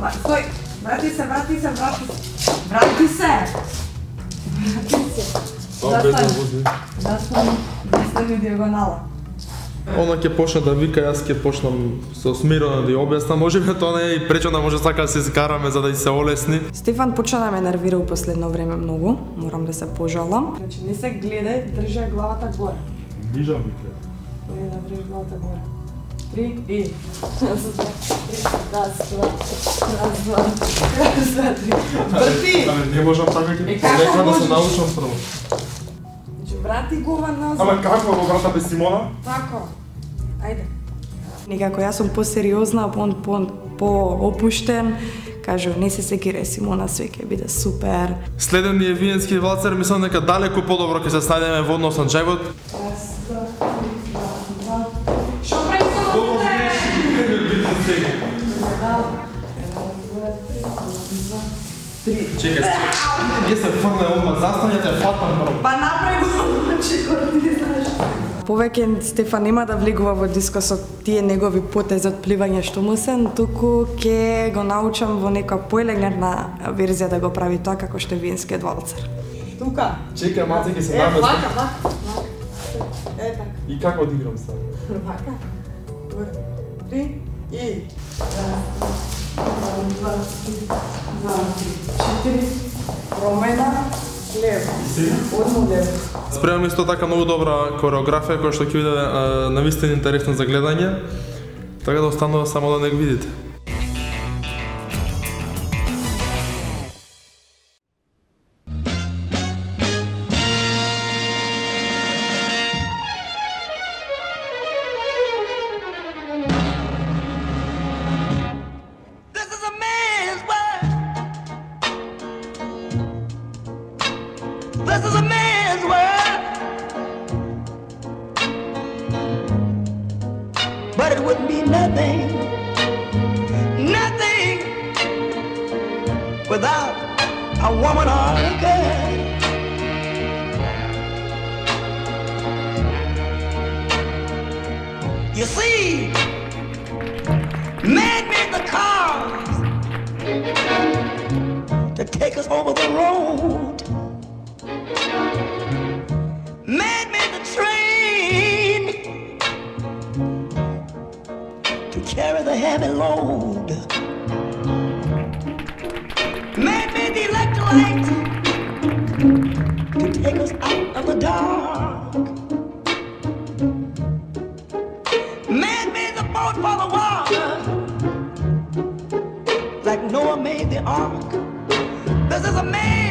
Стој! Врати се! Врати се! Застани диагонала. Она ќе почне да вика, јас ќе почнам со смирено да ја објаснам. Можеби тоа не е и пречено, може сака да се изгараме за да се олесни. Стефан почна да ме нервира у последно време многу, морам да се пожалам. Значи не се гледај, држај главата горе. Ближа ми гледа. Да држиш главата горе. 3 и... Раз, два, три. Врти! Не можам така ќе полека да се научам прво. Врати го назад. Ама како го врата без Симона? Тако. Ајде. Некако јас сум посериозна, по-опуштен. Кажу, не се секире Симона, све ќе биде супер. Следен ни е виенски валцер, мислам дека далеку подобро ќе се снајдеме во односен џајбот. Шо прави со Чекај, ние се фрле одма, застанете, фатам прво. Па направи го, ти не знаеш. Повеќе Стефан нема да влегува во диско со тие негови потези од пливање што му се, туку ќе го научам во нека поелегантна верзија да го прави тоа како што е виенскиот валцер. Тука. Чекај, маце ќе се наместам. Вака. Е така. И како да играм сега? Вака. 3 и... 1, 2, 3, 4, промена, лево. Одмо лево. Спремам исто така многу добра кореографија која што ќе биде навистина интересна за гледање. Така да останува само да не го видите. This is a man's world, but it wouldn't be nothing without a woman or a girl. You see, man made the cars to take us over the road. Man made the train to carry the heavy load. Man made the electric light to take us out of the dark. Man made the boat for the water, like Noah made the ark. This is a man